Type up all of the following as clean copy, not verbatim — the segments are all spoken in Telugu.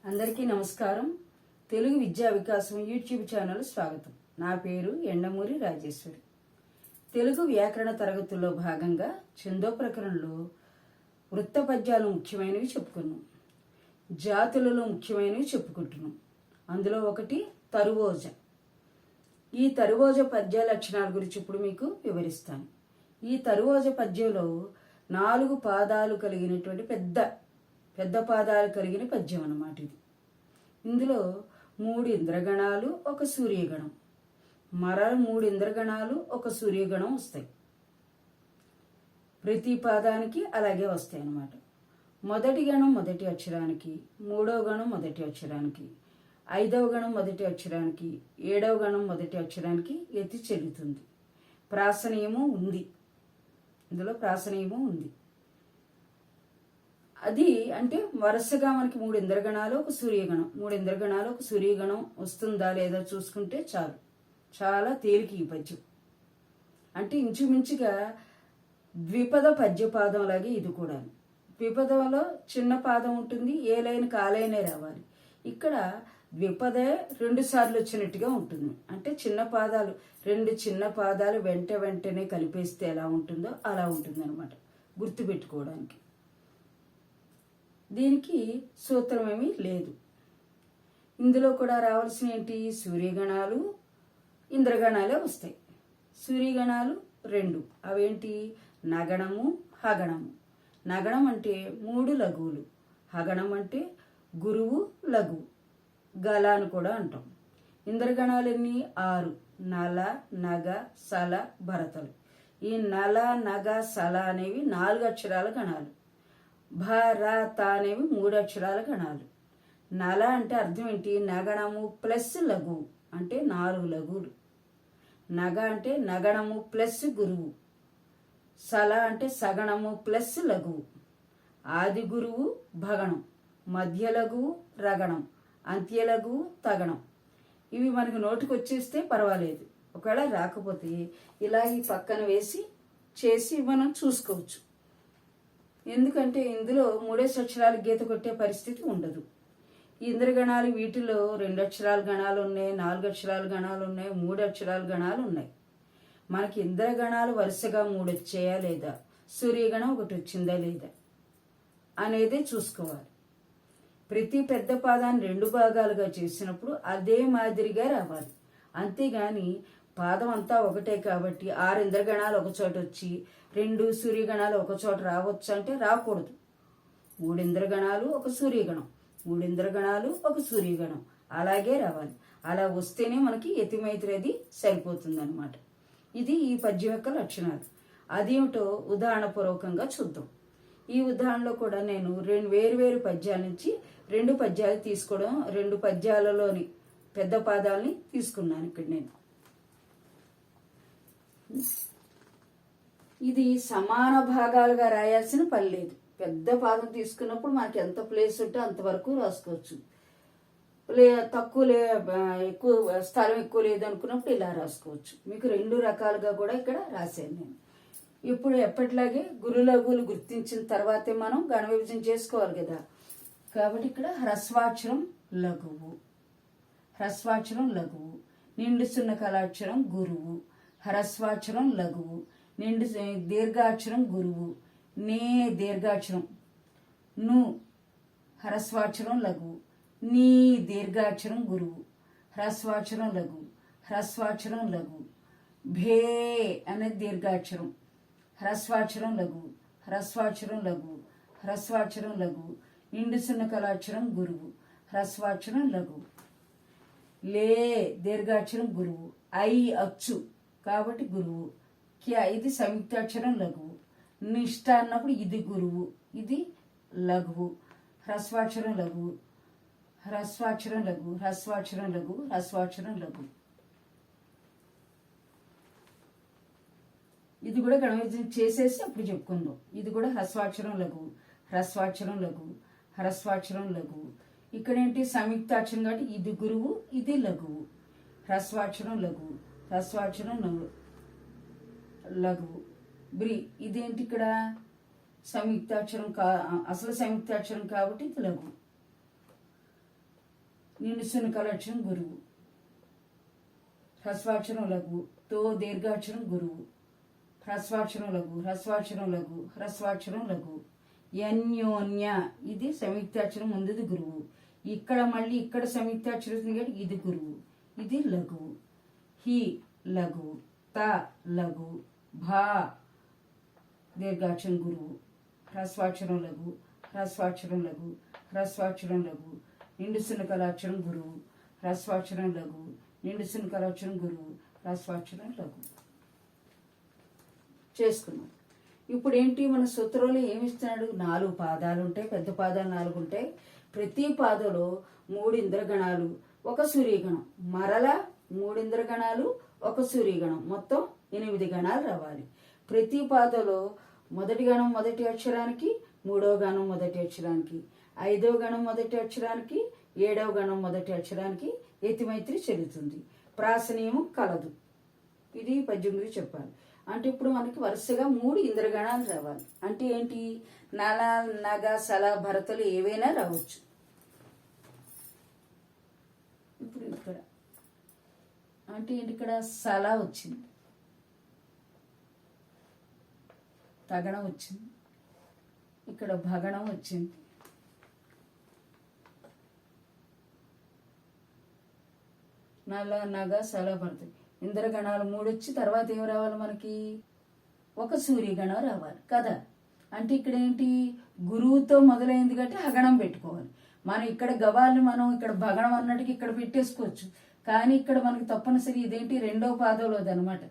అందరికీ నమస్కారం. తెలుగు విద్యా వికాసం యూట్యూబ్ ఛానల్ స్వాగతం. నా పేరు ఎండమూరి రాజేశ్వరి. తెలుగు వ్యాకరణ తరగతుల్లో భాగంగా ఛందో ప్రకరణలో వృత్త పద్యాలు ముఖ్యమైనవి చెప్పుకున్నాం. జాతులలో ముఖ్యమైనవి చెప్పుకుంటున్నాం. అందులో ఒకటి తరువోజ. ఈ తరువోజ పద్య లక్షణాల గురించి ఇప్పుడు మీకు వివరిస్తాను. ఈ తరువోజ పద్యంలో 4 పాదాలు కలిగినటువంటి పెద్ద పాదాలు కలిగిన పద్యం అన్నమాట ఇది. ఇందులో 3 ఇంద్రగణాలు, 1 సూర్యగణం, మరల 3 ఇంద్రగణాలు, 1 సూర్యగణం వస్తాయి. ప్రతి పాదానికి అలాగే వస్తాయి అన్నమాట. మొదటి గణం మొదటి అక్షరానికి, 3వ గణం మొదటి అక్షరానికి, 5వ గణం మొదటి అక్షరానికి, 7వ గణం మొదటి అక్షరానికి ఎత్తి చెల్లుతుంది. ప్రాసనీయము ఉంది. ఇందులో ప్రాసనీయము ఉంది. అది అంటే వరుసగా మనకి 3 ఇంద్రగణాలు, 1 సూర్యగణం, 3 ఇంద్రగణాలు, 1 సూర్యగణం వస్తుందా లేదా చూసుకుంటే చాలు. చాలా తేలిక ఈ పద్యం. అంటే ఇంచుమించుగా ద్విపద పద్యపాదం లాగే ఇది కూడా. ద్విపదంలో చిన్న పాదం ఉంటుంది, ఏ లైన్ కాలైనే రావాలి. ఇక్కడ ద్విపదే 2 సార్లు వచ్చినట్టుగా ఉంటుంది. అంటే చిన్న పాదాలు, 2 చిన్న పాదాలు వెంటనే కలిపేస్తే ఎలా ఉంటుందో అలా ఉంటుంది అనమాట, గుర్తుపెట్టుకోవడానికి. దీనికి సూత్రం ఏమీ లేదు. ఇందులో కూడా రావాల్సిన ఏంటి, సూర్యగణాలు, ఇంద్రగణాలే వస్తాయి. సూర్యగణాలు 2. అవేంటి, నగణము, హగణము. నగణం అంటే 3 లఘువులు, హగణం అంటే గురువు లఘువు, గల అని కూడా అంటాం. ఇంద్రగణాలు ఎన్ని, 6. నల, నగ, సల, భరతలు. ఈ నల, నగ, సల అనేవి 4 అక్షరాల గణాలు. భరత అనేవి 3 అక్షరాల గణాలు. నల అంటే అర్థం ఏంటి, నగణము ప్లస్ లఘువు అంటే 4 లఘువులు. నగ అంటే నగణము ప్లస్ గురువు. సల అంటే సగణము ప్లస్ లఘువు. ఆది గురువు భగణం, మధ్య లఘువు రగణం, అంత్య లఘువు తగణం. ఇవి మనకు నోటికి వచ్చేస్తే పర్వాలేదు. ఒకవేళ రాకపోతే ఇలా ఈ పక్కన వేసి చేసి మనం చూసుకోవచ్చు. ఎందుకంటే ఇందులో 3 అక్షరాలు గీత కొట్టే పరిస్థితి ఉండదు. ఈ ఇంద్రగణాలు వీటిలో 2 అక్షరాల గణాలు ఉన్నాయి, 4 అక్షరాల గణాలు ఉన్నాయి, 3 అక్షరాల గణాలు ఉన్నాయి. మనకి ఇంద్రగణాలు వరుసగా 3 వచ్చాయా లేదా, సూర్యగణం 1 వచ్చిందా లేదా అనేది చూసుకోవాలి. ప్రతి పెద్ద పాదాన్ని 2 భాగాలుగా చేసినప్పుడు అదే మాదిరిగా రావాలి. అంతేగాని పాదం అంతా ఒకటే కాబట్టి 6 ఇంద్రగణాలు ఒక చోట వచ్చి 2 సూర్యగణాలు ఒక చోట రావచ్చు అంటే రాకూడదు. 3 ఇంద్రగణాలు, 1 సూర్యగణం, 3 ఇంద్రగణాలు, 1 సూర్యగణం అలాగే రావాలి. అలా వస్తేనే మనకి యతిమైత్రేది సరిపోతుంది అనమాట. ఇది ఈ పద్యం యొక్క లక్షణాలు. అదేమిటో ఉదాహరణపూర్వకంగా చూద్దాం. ఈ ఉదాహరణలో కూడా నేను వేరు పద్యాల నుంచి 2 పద్యాలు తీసుకోవడం, 2 పద్యాలలోని పెద్ద పాదాలని తీసుకున్నాను ఇక్కడ నేను. ఇది సమాన భాగాలుగా రాయాల్సిన పని లేదు. పెద్ద పాదం తీసుకున్నప్పుడు మనకి ఎంత ప్లేస్ ఉంటే అంతవరకు రాసుకోవచ్చు. ఎక్కువ స్థలం ఎక్కువ లేదు అనుకున్నప్పుడు ఇలా రాసుకోవచ్చు. మీకు 2 రకాలుగా కూడా ఇక్కడ రాశాను నేను. ఇప్పుడు ఎప్పటిలాగే గురులఘువులు గుర్తించిన తర్వాతే మనం గణ విభజన చేసుకోవాలి కదా. కాబట్టి ఇక్కడ హ్రస్వాక్షరం లఘువు, హ్రస్వాక్షరం లఘువు, నిండు సున్నకలాక్షరం గురువు, హ్రస్వాక్షరం లఘువు, నిండు దీర్ఘాక్షరం గురువు, నే దీర్ఘాక్షరం, ను హ్రస్వాక్షరం లఘువు, నీ దీర్ఘాక్షరం గురువు, హ్రస్వాక్షరం లఘువు, హ్రస్వాక్షరం లఘువు, భే అనేది దీర్ఘాక్షరం, హ్రస్వాక్షరం లఘువు, హ్రస్వాక్షరం లఘువు, హ్రస్వాక్షరం లఘువు, నిండు సున్నకలాక్షరం గురువు, హ్రస్వాక్షరం లఘువు, లే దీర్ఘాక్షరం గురువు, ఐ అచ్చు కాబట్టి గురువు, క్యా ఇది సంయుక్తాక్షరం లఘువు, నిష్ట అన్నప్పుడు ఇది గురువు, ఇది లఘువు, హ్రస్వాక్షరం లఘువు, హ్రస్వాక్షరం లఘువు, హ్రస్వాక్షరం లఘువు, హ్రస్వాక్షరం లఘువు. ఇది కూడా గణవిభజన చేసేసి అప్పుడు చెప్పుకుందాం. ఇది కూడా హ్రస్వాక్షరం లఘువు, హ్రస్వాక్షరం లఘువు, హ్రస్వాక్షరం లఘువు. ఇక్కడ ఏంటి, సంయుక్తాక్షరం కాబట్టి ఇది గురువు, ఇది లఘువు, హ్రస్వాక్షరం లఘువు, హ్రస్వాక్షరం లఘువు. బ్రి ఇదేంటి, ఇక్కడ సంయుక్తాక్షరం అసలు సంయుక్తాక్షరం కాబట్టి ఇది లఘువు. నిండు సునకాల అక్షరం గురువు. హ్రస్వాక్షరం లఘు. తో దీర్ఘాక్షరం గురువు. హ్రస్వాక్షరం లఘు, హ్రస్వాక్షరం లఘు, హ్రస్వాక్షరం లఘు. అన్యోన్య ఇది సంయుక్తాక్షరం ముందుది గురువు. ఇక్కడ మళ్ళీ ఇక్కడ సంయుక్తాక్షరం ఉంది కాబట్టి ఇది గురువు, ఇది లఘువు. హి లఘువు. త లఘువు. భా దీర్ఘాక్షరం గురువు. హ్రస్వాక్షరం లఘు, హ్రస్వాక్షరం లఘు, హ్రస్వాక్షరం లఘు. నిండు సునకాలాక్షరం గురువు. హ్రస్వాక్షరం లఘు, నిండు సునకాలాక్షరం గురువు, హ్రస్వాక్షరం లఘు. చేసుకున్నాం. ఇప్పుడు ఏంటి మన సూత్రంలో ఏమిస్తున్నాడు? 4 పాదాలు ఉంటాయి, పెద్ద పాదాలు 4 ఉంటాయి. ప్రతి పాదంలో 3 ఇంద్రగణాలు, 1 సూర్యగణం. మరలా 3 ఇంద్రగణాలు, 1 సూర్యగణం. మొత్తం 8 గణాలు రావాలి. ప్రతి పాదంలో మొదటి గణం మొదటి అక్షరానికి, 3వ గణం మొదటి అక్షరానికి, 5వ గణం మొదటి అక్షరానికి, 7వ గణం మొదటి అక్షరానికి యతిమైత్రి చెల్లుతుంది. ప్రాస నియమం కలదు. ఇది పద్యం గురించి చెప్పాలి. అంటే ఇప్పుడు మనకి వరుసగా 3 ఇంద్రగణాలు రావాలి. అంటే ఏంటి? నల, నగ, సల, భరతలు ఏవైనా రావచ్చు. ఇప్పుడు ఇక్కడ అంటే ఏంటి? ఇక్కడ సల వచ్చింది, తగణం వచ్చింది, ఇక్కడ భగణం వచ్చింది, నల, నగ, సల, భరత ఇంద్రగణాలు 3 వచ్చి తర్వాత ఏం రావాలి మనకి? 1 సూర్యగణం రావాలి కదా. అంటే ఇక్కడ ఏంటి? గురువుతో మొదలైంది కాబట్టి హగణం పెట్టుకోవాలి. మనం ఇక్కడ గవాల్ని మనం ఇక్కడ భగణం అన్నట్టుగా ఇక్కడ పెట్టేసుకోవచ్చు. కానీ ఇక్కడ మనకి తప్పనిసరి ఇదేంటి? 2వ పాదంలోది అనమాట.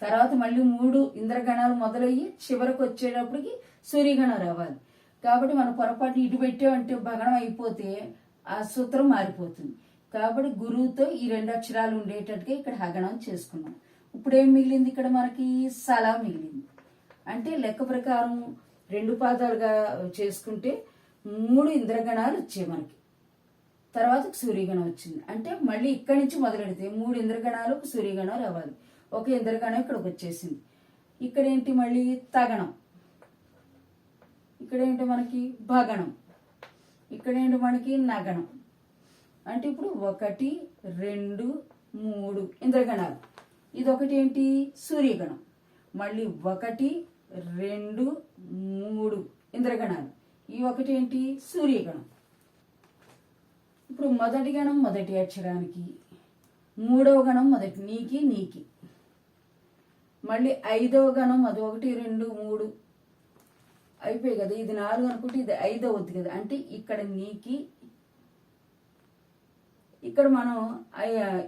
తర్వాత మళ్ళీ 3 ఇంద్రగణాలు మొదలయ్యి చివరికి వచ్చేటప్పటికి సూర్యగణం రావాలి. కాబట్టి మనం పొరపాటు ఇటు పెట్టామంటే భగణం అయిపోతే ఆ సూత్రం మారిపోతుంది. కాబట్టి గురువుతో ఈ 2 అక్షరాలు ఉండేటట్టుగా ఇక్కడ హగణం చేసుకున్నాం. ఇప్పుడు ఏం మిగిలింది? ఇక్కడ మనకి సలా మిగిలింది. అంటే లెక్క ప్రకారం 2 పాదాలుగా చేసుకుంటే 3 ఇంద్రగణాలు వచ్చాయి మనకి. తర్వాత సూర్యగణం వచ్చింది. అంటే మళ్ళీ ఇక్కడి నుంచి మొదలెడితే 3 ఇంద్రగణాలు, 1 సూర్యగణం రావాలి. 1 ఇంద్రగణం ఇక్కడికి వచ్చేసింది. ఇక్కడ ఏంటి? మళ్ళీ తగణం. ఇక్కడ ఏంటి మనకి? భగణం. ఇక్కడ ఏంటి మనకి? నగణం. అంటే ఇప్పుడు 1, 2, 3 ఇంద్రగణాలు. ఇది ఒకటి ఏంటి? సూర్యగణం. మళ్ళీ 1, 2, 3 ఇంద్రగణాలు. ఈ ఒకటి ఏంటి? సూర్యగణం. ఇప్పుడు మొదటి గణం మొదటి అక్షరానికి, 3వ గణం మొదటి నీకి, నీకి. మళ్ళీ 5వ గణం అది 1, 2, 3 అయిపోయి కదా. ఇది 4 అనుకుంటే ఇది 5 అవుద్ది కదా. అంటే ఇక్కడ నీకి, ఇక్కడ మనం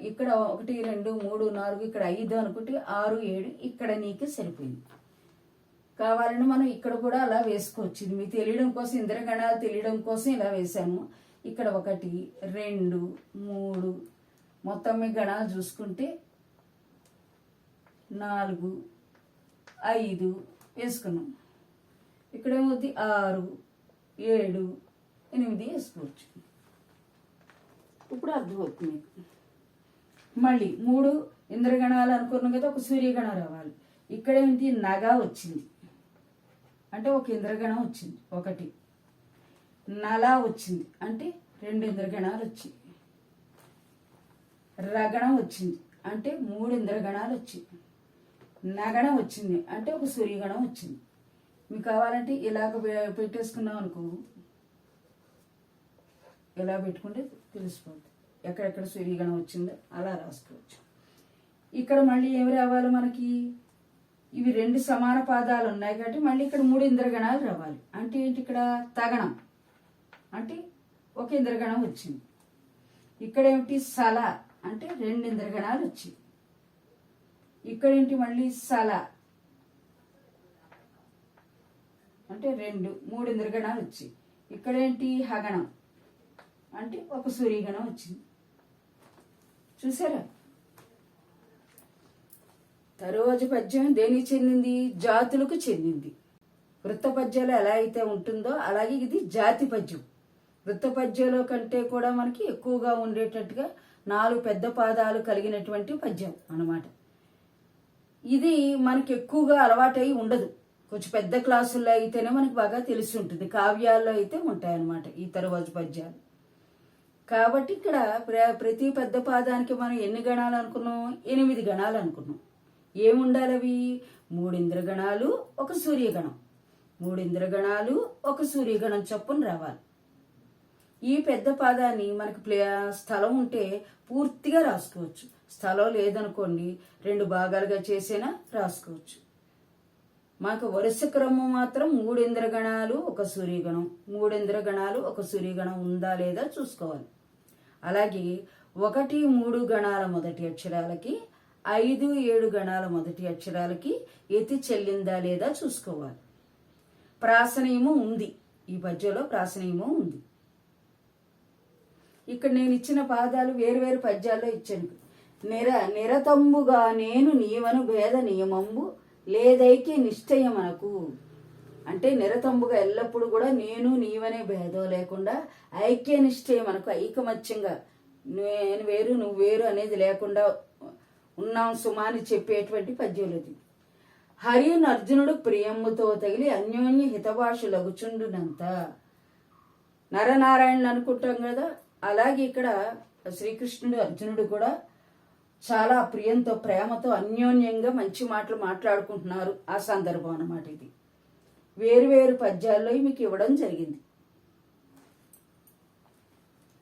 ఇక్కడ 1, 2, 3, 4 ఇక్కడ 5 అనుకుంటే 6, 7 ఇక్కడ నీకు సరిపోయింది. కావాలని మనం ఇక్కడ కూడా అలా వేసుకోవచ్చు. ఇది మీకు తెలియడం కోసం, ఇంద్రగణాలు తెలియడం కోసం ఇలా వేసాము. ఇక్కడ 1, 2, 3 మొత్తం మీ గణాలు చూసుకుంటే 4, 5 వేసుకున్నాం. ఇక్కడ ఏమవుద్ది? 6, 7, 8 వేసుకోవచ్చు. ఇప్పుడు అర్థమవుతుంది మీకు. మళ్ళీ 3 ఇంద్రగణాలు అనుకున్నాం కదా, 1 సూర్యగణం రావాలి. ఇక్కడ ఏంటి? నగ వచ్చింది. అంటే 1 ఇంద్రగణం వచ్చింది. 1 నల వచ్చింది. అంటే 2 ఇంద్రగణాలు వచ్చాయి. రగణం వచ్చింది. అంటే 3 ఇంద్రగణాలు వచ్చాయి. నగణం వచ్చింది. అంటే 1 సూర్యగణం వచ్చింది. మీకు కావాలంటే ఇలాగ పెట్టేసుకున్నాం అనుకో, ఇలా పెట్టుకుంటే తెలిసిపోతుంది ఎక్కడెక్కడ సూర్యగణం వచ్చిందో అలా రాసుకోవచ్చు. ఇక్కడ మళ్ళీ ఏమి రావాలి మనకి? ఇవి 2 సమాన పాదాలు ఉన్నాయి కాబట్టి మళ్ళీ ఇక్కడ 3 ఇంద్రగణాలు రావాలి. అంటే ఏంటి? ఇక్కడ తగణం. అంటే 1 ఇంద్రగణం వచ్చింది. ఇక్కడ ఏమిటి? సల. అంటే 2 ఇంద్రగణాలు వచ్చాయి. ఇక్కడ ఏంటి? మళ్ళీ సల. అంటే 2, 3 ఇంద్రగణాలు వచ్చాయి. ఇక్కడ ఏంటి? హగణం. అంటే 1 సూర్యగణం వచ్చింది. చూసారా? తరోజు పద్యం దేనికి చెందింది? జాతులకు చెందింది. వృత్త పద్యాలు ఎలా అయితే ఉంటుందో అలాగే ఇది జాతి పద్యం. వృత్త పద్యంలో కంటే కూడా మనకి ఎక్కువగా ఉండేటట్టుగా 4 పెద్ద పాదాలు కలిగినటువంటి పద్యం అన్నమాట. ఇది మనకి ఎక్కువగా అలవాటై ఉండదు. కొంచెం పెద్ద క్లాసుల్లో అయితేనే మనకి బాగా తెలిసి ఉంటుంది. కావ్యాల్లో అయితే ఉంటాయన్నమాట ఈ తరువాజు పద్యాలు. కాబట్టి ఇక్కడ ప్రతి పెద్ద పాదానికి మనం ఎన్ని గణాలు అనుకున్నాం? 8 గణాలు అనుకున్నాం. ఏముండాలి అవి? 3 ఇంద్రగణాలు, 1 సూర్యగణం. 3 ఇంద్రగణాలు, 1 సూర్యగణం చొప్పున రావాలి. ఈ పెద్ద పాదాన్ని మనకి స్థలం ఉంటే పూర్తిగా రాసుకోవచ్చు. స్థలం లేదనుకోండి 2 భాగాలుగా చేసినా రాసుకోవచ్చు. మాకు వరుస క్రమం మాత్రం 3 ఇంద్రగణాలు, 1 సూర్యగణం. 3 ఇంద్రగణాలు, 1 సూర్యగణం ఉందా లేదా చూసుకోవాలి. అలాగే 1, 3 గణాల మొదటి అక్షరాలకి 5, 7 గణాల మొదటి అక్షరాలకి ఎత్తి చెల్లిందా లేదా చూసుకోవాలి. ప్రాసనియమం ఉంది. ఈ పద్యంలో ప్రాసనియమం ఉంది. ఇక్కడ నేను ఇచ్చిన పాదాలు వేరువేరు పద్యాల్లో ఇచ్చాను. నిరతంబుగా నేను నీవను భేద నియమంబు లేదైక్య నిశ్చయమనకు. అంటే నిరతంబుగా ఎల్లప్పుడూ కూడా నేను నీవనే భేదం లేకుండా ఐక్య నిశ్చయమనకు, ఐకమత్యంగా నేను వేరు నువ్వు వేరు అనేది లేకుండా ఉన్నాం సుమా అని చెప్పేటువంటి పద్యములది. హరి అర్జునుడు ప్రియంతో తగిలి అన్యోన్య హితభాష లగుచుండునంత. నరనారాయణులు అనుకుంటాం కదా, అలాగే ఇక్కడ శ్రీకృష్ణుడు అర్జునుడు కూడా చాలా ప్రియంతో ప్రేమతో అన్యోన్యంగా మంచి మాటలు మాట్లాడుకుంటున్నారు. ఆ సందర్భం అన్నమాట ఇది. వేరువేరు పద్యాల్లో మీకు ఇవ్వడం జరిగింది.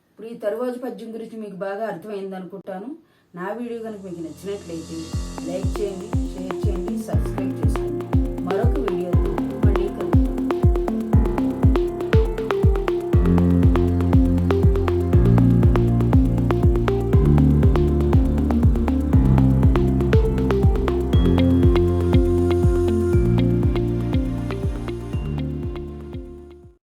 ఇప్పుడు ఈ తరువాత పద్యం గురించి మీకు బాగా అర్థమైంది అనుకుంటాను. నా వీడియో కనుక మీకు నచ్చినట్లయితే లైక్ చేయండి, షేర్ చేయండి, సబ్స్క్రైబ్